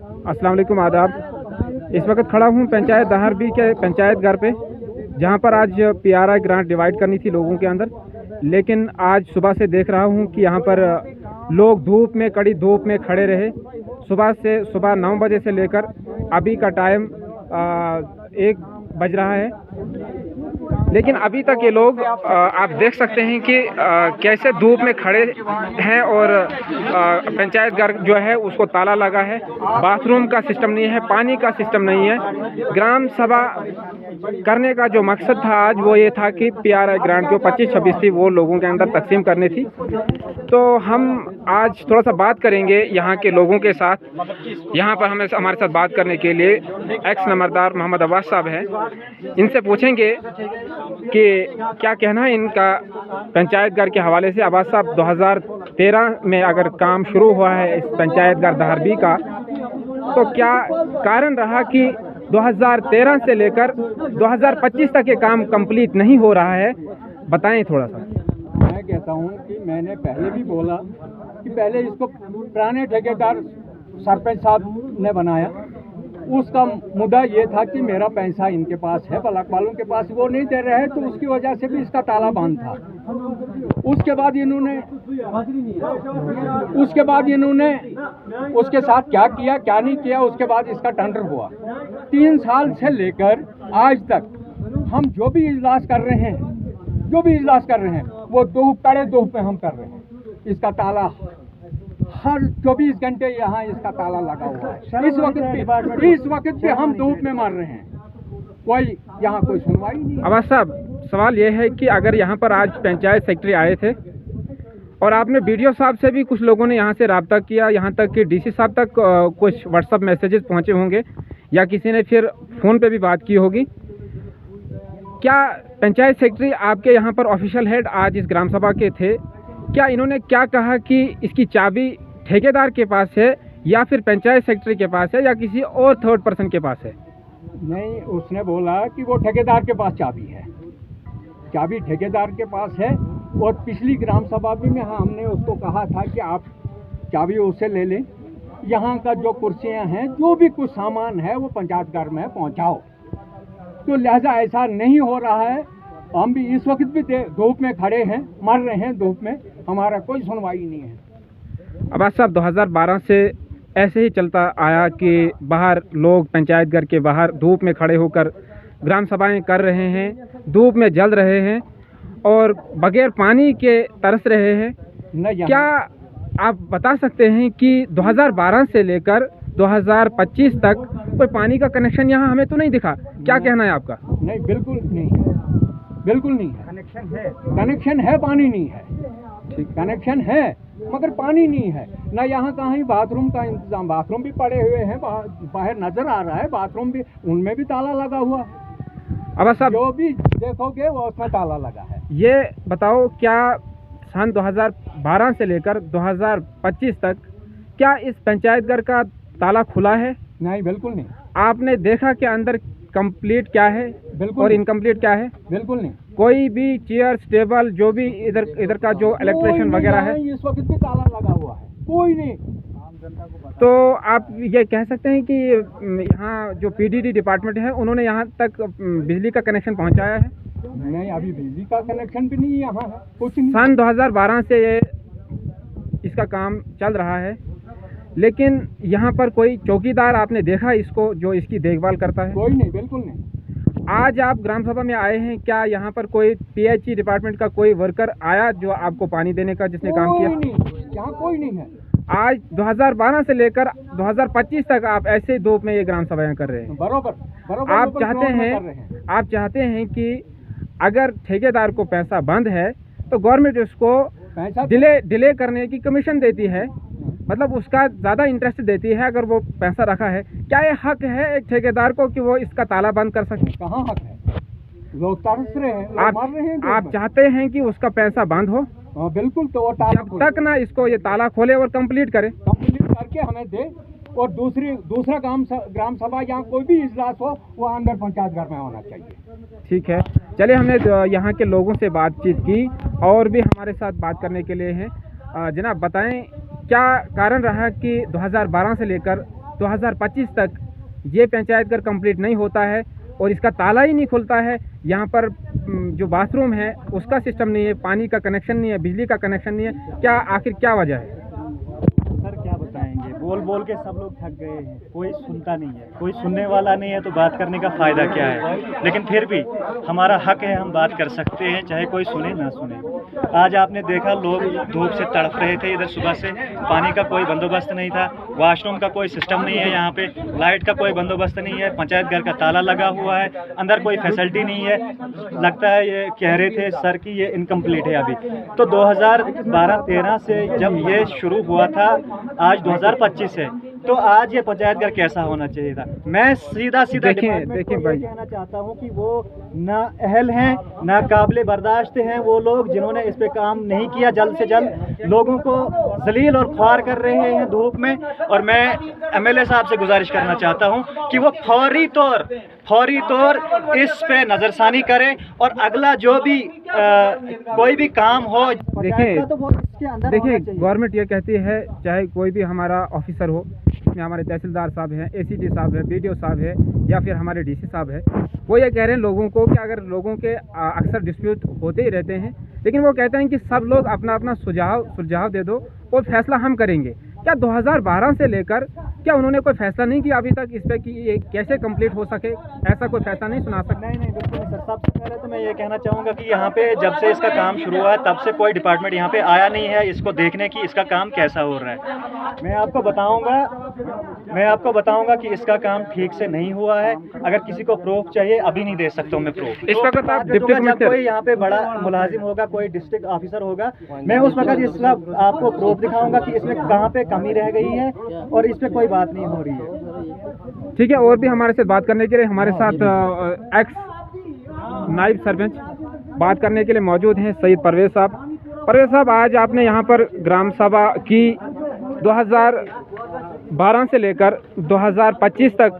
अस्सलाम वालेकुम, आदाब। इस वक्त खड़ा हूँ पंचायत दहारबी के पंचायत घर पे, जहाँ पर आज पीआरआई ग्रांट डिवाइड करनी थी लोगों के अंदर। लेकिन आज सुबह से देख रहा हूँ कि यहाँ पर लोग धूप में, कड़ी धूप में खड़े रहे। सुबह 9 बजे से लेकर अभी का टाइम 1 बज रहा है, लेकिन अभी तक ये लोग आप देख सकते हैं कि कैसे धूप में खड़े हैं। और पंचायत घर जो है उसको ताला लगा है, बाथरूम का सिस्टम नहीं है, पानी का सिस्टम नहीं है। ग्राम सभा करने का जो मकसद था आज वो ये था कि पीआरआई ग्रांट जो 25-26 थी वो लोगों के अंदर तकसीम करनी थी। तो हम आज थोड़ा सा बात करेंगे यहाँ के लोगों के साथ। यहाँ पर हमारे साथ बात करने के लिए एक्स नंबरदार मोहम्मद अब्बास साहब हैं। इनसे पूछेंगे कि क्या कहना है इनका पंचायत घर के हवाले से। अब्बास साहब, 2013 में अगर काम शुरू हुआ है इस पंचायत घर दहारबी का, तो क्या कारण रहा कि 2013 से लेकर 2025 तक ये काम कंप्लीट नहीं हो रहा है? बताएं थोड़ा सा। मैं कहता हूं कि मैंने पहले भी बोला कि पहले इसको पुराने ठेकेदार सरपंच साहब ने बनाया। उसका मुद्दा ये था कि मेरा पैसा इनके पास है, ब्लॉक वालों के पास, वो नहीं दे रहे हैं, तो उसकी वजह से भी इसका ताला बंद था। उसके बाद इन्होंने उसके साथ क्या किया क्या नहीं किया, उसके बाद इसका टेंडर हुआ। 3 साल से लेकर आज तक हम जो भी इजलास कर रहे हैं वो कड़े धूप में हम कर रहे हैं। इसका ताला हर 24 घंटे यहाँ इसका ताला लगा हुआ है। इस वक्त भी हम धूप में मर रहे हैं, यहाँ कोई सुनवाई नहीं। अब्बास साहब, सवाल ये है कि अगर यहाँ पर आज पंचायत सेक्रेटरी आए थे और आपने बीडीओ साहब से भी, कुछ लोगों ने यहाँ से रब्ता किया, यहाँ तक कि डीसी साहब तक कुछ व्हाट्सएप मैसेजेस पहुँचे होंगे या किसी ने फिर फ़ोन पे भी बात की होगी। क्या पंचायत सेक्रेटरी आपके यहाँ पर ऑफिशियल हेड आज इस ग्राम सभा के थे? क्या इन्होंने क्या कहा कि इसकी चाबी ठेकेदार के पास है या फिर पंचायत सेक्रेटरी के पास है या किसी और थर्ड पर्सन के पास है? नहीं, उसने बोला कि वो ठेकेदार के पास चाबी है, चाबी ठेकेदार के पास है। और पिछली ग्राम सभा में हमने उसको कहा था कि आप चाबी उससे ले लें, यहाँ का जो कुर्सियाँ हैं, जो भी कुछ सामान है वो पंचायत घर में पहुँचाओ। तो लिहाजा ऐसा नहीं हो रहा है। हम भी इस वक्त भी धूप में खड़े हैं, मर रहे हैं धूप में, हमारा कोई सुनवाई नहीं है। अब्बास साहब, 2012 से ऐसे ही चलता आया कि बाहर लोग पंचायत घर के बाहर धूप में खड़े होकर ग्राम सभाएं कर रहे हैं, धूप में जल रहे हैं और बगैर पानी के तरस रहे हैं। क्या आप बता सकते हैं कि 2012 से लेकर 2025 तक कोई पानी का कनेक्शन यहाँ हमें तो नहीं दिखा? क्या कहना है आपका? नहीं, बिल्कुल नहीं है, बिल्कुल नहीं है। कनेक्शन है, पानी नहीं है। ठीक, कनेक्शन है मगर पानी नहीं है। ना यहाँ कहीं बाथरूम का इंतजाम, बाथरूम भी पड़े हुए हैं, बाहर नजर आ रहा है बाथरूम भी, उनमें भी ताला लगा हुआ। अब साहब, जो भी देखोगे वो उसमें ताला लगा है। ये बताओ, क्या सन 2012 से लेकर 2025 तक क्या इस पंचायत घर का ताला खुला है? नहीं, बिल्कुल नहीं। आपने देखा कि अंदर कंप्लीट क्या है बिल्कुल और इनकम्प्लीट क्या है? बिल्कुल नहीं। कोई भी चेयर्स, टेबल, जो भी इधर का जो इलेक्ट्रिशियन वगैरह है, इस वक्त भी ताला लगा हुआ है, कोई नहीं। तो आप ये कह सकते हैं कि यहाँ जो पीडीडी डिपार्टमेंट है उन्होंने यहाँ तक बिजली का कनेक्शन पहुँचाया है? नहीं, अभी बिजली का कनेक्शन भी नहीं यहाँ है, कुछ नहीं। सन 2012 से ये इसका काम चल रहा है, लेकिन यहाँ पर कोई चौकीदार आपने देखा इसको जो इसकी देखभाल करता है? कोई नहीं, बिल्कुल नहीं। आज आप ग्राम सभा में आए हैं, क्या यहाँ पर कोई पीएचई डिपार्टमेंट का कोई वर्कर आया जो आपको पानी देने का, जिसने काम किया? नहीं, यहाँ कोई नहीं है। आज 2012 से लेकर 2025 तक आप ऐसे धूप में ये ग्राम सभाएं कर रहे हैं। बरोबर। आप चाहते हैं कि अगर ठेकेदार को पैसा बंद है तो गवर्नमेंट उसको डिले करने की कमीशन देती है, मतलब उसका ज़्यादा इंटरेस्ट देती है अगर वो पैसा रखा है। क्या ये हक है एक ठेकेदार को कि वो इसका ताला बंद कर सके? कहाँ हक है? लोग तरस रहे हैं, लोग मर रहे हैं। आप चाहते हैं कि उसका पैसा बंद हो? बिल्कुल। तो जब तक ना इसको ये ताला खोले और कंप्लीट करके हमें दे। और दूसरा ग्राम सभा यहाँ कोई भी इजलास हो वो अंदर पंचायत घर में होना चाहिए। ठीक है, चलिए, हमने यहाँ के लोगों से बातचीत की और भी हमारे साथ बात करने के लिए हैं। जनाब, बताएं क्या कारण रहा कि 2012 से लेकर 2025 तक ये पंचायत घर कंप्लीट नहीं होता है और इसका ताला ही नहीं खुलता है। यहाँ पर जो बाथरूम है उसका सिस्टम नहीं है, पानी का कनेक्शन नहीं है, बिजली का कनेक्शन नहीं है। क्या आखिर क्या वजह है? सर क्या बताएंगे, बोल बोल के सब लोग थक गए हैं, कोई सुनता नहीं है, कोई सुनने वाला नहीं है, तो बात करने का फ़ायदा क्या है। लेकिन फिर भी हमारा हक है, हम बात कर सकते हैं, चाहे कोई सुने ना सुने। आज आपने देखा लोग धूप से तड़प रहे थे, इधर सुबह से पानी का कोई बंदोबस्त नहीं था, वॉशरूम का कोई सिस्टम नहीं है, यहाँ पे लाइट का कोई बंदोबस्त नहीं है, पंचायत घर का ताला लगा हुआ है, अंदर कोई फैसिलिटी नहीं है। लगता है ये कह रहे थे सर कि ये इनकम्प्लीट है अभी। तो 2012-13 से जब ये शुरू हुआ था, आज 2025 है, तो आज ये पंचायत घर कैसा होना चाहिए था। मैं सीधा देखिए भाई, कहना चाहता हूँ कि वो ना अहल हैं, ना काबिल बर्दाश्त हैं वो लोग जिन्होंने इस पे काम नहीं किया। जल्द से जल्द लोगों को जलील और ख्वार कर रहे हैं धूप में। और मैं एमएलए साहब से गुजारिश करना चाहता हूँ कि वो फौरी तौर इस पे नज़रसानी करें और अगला जो भी कोई भी काम हो। देखिए गवर्नमेंट ये कहती है चाहे कोई भी हमारा ऑफिसर हो, इसमें हमारे तहसीलदार साहब हैं, एसीडी साहब है, बीडीओ साहब है या फिर हमारे डीसी साहब है, वो ये कह रहे हैं लोगों को कि अगर लोगों के अक्सर डिस्प्यूट होते ही रहते हैं, लेकिन वो कहते हैं कि सब लोग अपना अपना सुझाव दे दो और फैसला हम करेंगे। क्या 2012 से लेकर क्या उन्होंने कोई फैसला नहीं किया अभी तक इस पे कि ये कैसे कंप्लीट हो सके? ऐसा कोई फैसला नहीं सुना सकते? नहीं बिल्कुल सर। सबसे पहले तो मैं ये कहना चाहूँगा कि यहाँ पे जब से इसका काम शुरू हुआ है तब से कोई डिपार्टमेंट यहाँ पे आया नहीं है इसको देखने की इसका काम कैसा हो रहा है। मैं आपको बताऊँगा कि इसका काम ठीक से नहीं हुआ है। अगर किसी को प्रूफ चाहिए अभी नहीं दे सकता हूँ मैं प्रूफ। इस वक्त आप डिप्टी जब कोई यहाँ पे बड़ा मुलाजिम होगा, कोई डिस्ट्रिक्ट ऑफिसर होगा, मैं उस वक्त इसका आपको प्रूफ दिखाऊंगा कि इसमें कहाँ पे कमी रह गई है और इस पे कोई बात नहीं हो रही है। ठीक है। और भी हमारे साथ बात करने के लिए हमारे साथ एक्स नायब सरपंच बात करने के लिए मौजूद हैं सईद परवेज साहब। परवेज साहब, आज आपने यहाँ पर ग्राम सभा की 2012 से लेकर 2025 तक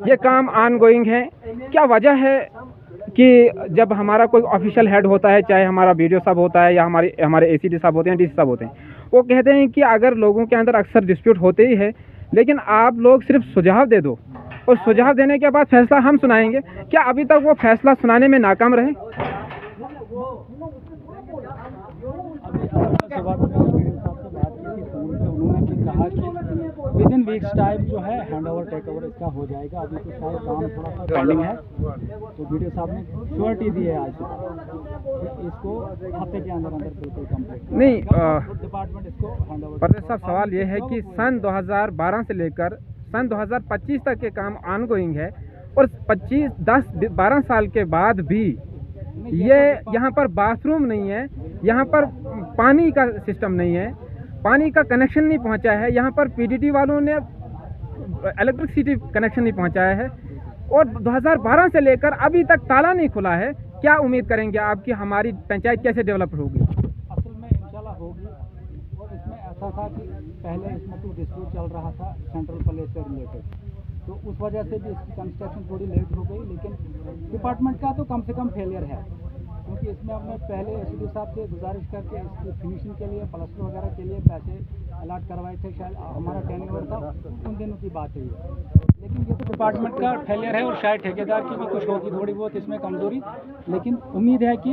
ये काम ऑनगोइंग है। क्या वजह है कि जब हमारा कोई ऑफिशियल हेड होता है, चाहे हमारा बीडीओ साहब होता है या हमारे एसीडी साहब होते हैं, डीसी साहब होते हैं, वो कहते हैं कि अगर लोगों के अंदर अक्सर डिस्प्यूट होते ही है, लेकिन आप लोग सिर्फ सुझाव दे दो और सुझाव देने के बाद फैसला हम सुनाएंगे। क्या अभी तक वो फैसला सुनाने में नाकाम रहे? उन्होंने कहा कि विद इन वीक्स टाइम जो है हैंड ओवर टेक ओवर इसका हो जाएगा। अभी तो शायद काम थोड़ा सा पेंडिंग है, तो वीडियो साहब ने श्योरिटी दी है आज सुबह इसको हफ्ते के अंदर बिल्कुल कंप्लीट नहीं। डिपार्टमेंट इसको हैंड ओवर। परवेज साहब, सवाल ये है कि सन 2012 से लेकर सन 2025 तक के काम ऑनगोइंग है और 10-12 साल के बाद भी ये यहाँ पर बाथरूम नहीं है, यहाँ पर पानी का सिस्टम नहीं है, पानी का कनेक्शन नहीं पहुँचा है, यहाँ पर पीडीटी वालों ने इलेक्ट्रिसिटी कनेक्शन नहीं पहुँचाया है और 2012 से लेकर अभी तक ताला नहीं खुला है। क्या उम्मीद करेंगे आप कि हमारी पंचायत कैसे डेवलप होगी? असल में इंशाल्लाह होगी। और इसमें ऐसा था कि पहले इसमें तो डिस्प्यूट चल रहा था सेंट्रल प्लेस से रिलेटेड, तो उस वजह से भी इसकी कंस्ट्रक्शन थोड़ी लेट हो गई। लेकिन डिपार्टमेंट का तो कम से कम फेलियर है, क्योंकि इसमें हमने पहले एसीडी साहब से गुजारिश करके इसकी फिनिशिंग के लिए प्लास्टर वगैरह के लिए पैसे अलॉट करवाए थे। शायद हमारा टेन्योर था उन दिनों की बात है ये। लेकिन ये तो डिपार्टमेंट का फेलियर है और शायद ठेकेदार की भी कुछ होगी थोड़ी बहुत इसमें कमजोरी। लेकिन उम्मीद है कि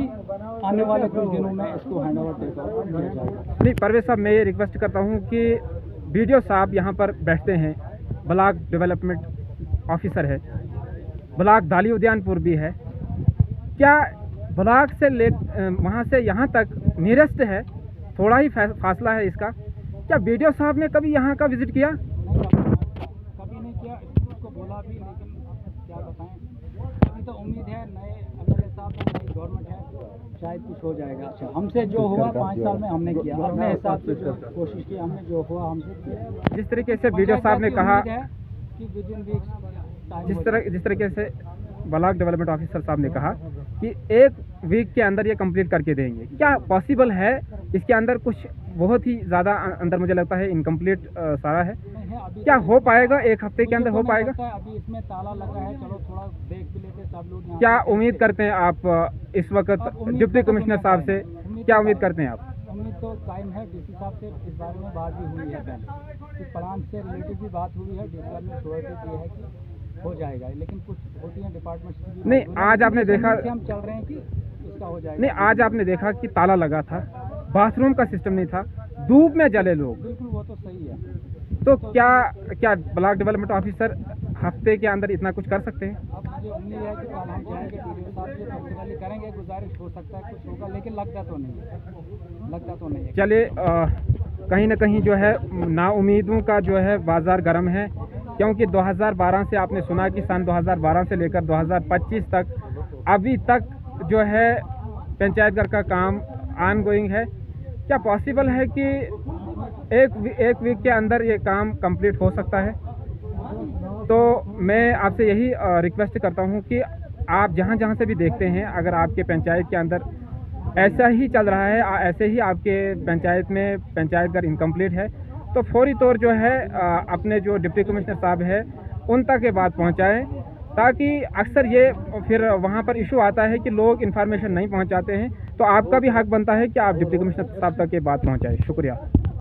आने वाले कुछ दिनों में इसको हैंड ओवर टेक ओवर किया जाएगा। नहीं परवेज साहब, मैं ये रिक्वेस्ट करता हूँ कि बीडीओ साहब यहाँ पर बैठते हैं, ब्लॉक डेवलपमेंट ऑफिसर है, ब्लॉक दाली उद्यानपुर भी है। क्या ब्लॉक से वहाँ से यहाँ तक नियरेस्ट है, थोड़ा ही फासला है इसका, क्या बीडीओ साहब ने कभी यहाँ का विजिट किया? कभी नहीं किया, उसको बोला भी, लेकिन क्या बताएं। अभी तो उम्मीद है नए एमएलए साहब हैं, नई गवर्नमेंट है, शायद कुछ हो जाएगा। अच्छा, हमसे जो हुआ 5 साल में हमने किया, अपने हिसाब से जो कोशिश की हमने, जो हुआ हमसे किया। जिस तरीके से बीडीओ साहब ने कहा कि विद इन वीक्स, जिस तरीके से ब्लॉक डेवलपमेंट ऑफिसर साहब ने कहा कि 1 वीक के अंदर ये कंप्लीट करके देंगे, क्या पॉसिबल है? इसके अंदर कुछ बहुत ही ज़्यादा अंदर मुझे लगता है इनकम्प्लीट सारा है। क्या हो पाएगा 1 हफ्ते के अंदर? हो पाएगा? अभी इसमें ताला लगा है, चलो थोड़ा देख भी लेते सब लोग। क्या उम्मीद करते हैं आप इस वक्त डिप्टी कमिश्नर साहब से, क्या उम्मीद करते हैं आप? उम्मीद तो कायम है। डीसी साहब से इस बारे में बात भी हुई है पहले कि प्लान से रिलेटेड भी बात हुई है। डीसी साहब ने श्योरिटी दी है कि हो जाएगा, लेकिन कुछ होती हैं डिपार्टमेंट्स की भी। नहीं, आज आपने देखा, हम चल रहे हैं कि इसका हो जाएगा। नहीं, आज आपने देखा कि ताला लगा था, बाथरूम का सिस्टम नहीं था, धूप में जले लोग। बिल्कुल, वो तो सही है। तो क्या ब्लॉक डेवलपमेंट ऑफिसर हफ्ते के अंदर इतना कुछ कर सकते हैं? अब मुझे उम्मीद है कि कल हम जाएंगे, डीडीओ साहब से पर्सनली करेंगे, गुजारिश हो सकता है कुछ होगा, लेकिन लगता तो नहीं है। चलिए, कहीं ना कहीं जो है नाउम्मीदों का जो है बाजार गर्म है, क्योंकि 2012 से आपने सुना कि सन 2012 से लेकर 2025 तक अभी तक जो है पंचायत घर का काम ऑन गोइंग है। क्या पॉसिबल है कि एक वीक के अंदर ये काम कंप्लीट हो सकता है? तो मैं आपसे यही रिक्वेस्ट करता हूँ कि आप जहाँ से भी देखते हैं, अगर आपके पंचायत के अंदर ऐसा ही चल रहा है, ऐसे ही आपके पंचायत में पंचायत घर इनकम्प्लीट है, तो फौरी तौर जो है अपने जो डिप्टी कमिश्नर साहब है उन तक ये बात पहुँचाएँ, ताकि अक्सर ये फिर वहाँ पर इशू आता है कि लोग इन्फॉर्मेशन नहीं पहुँचाते हैं। तो आपका भी हक बनता है कि आप डिप्टी कमिश्नर साहब तक ये बात पहुँचाएँ। शुक्रिया।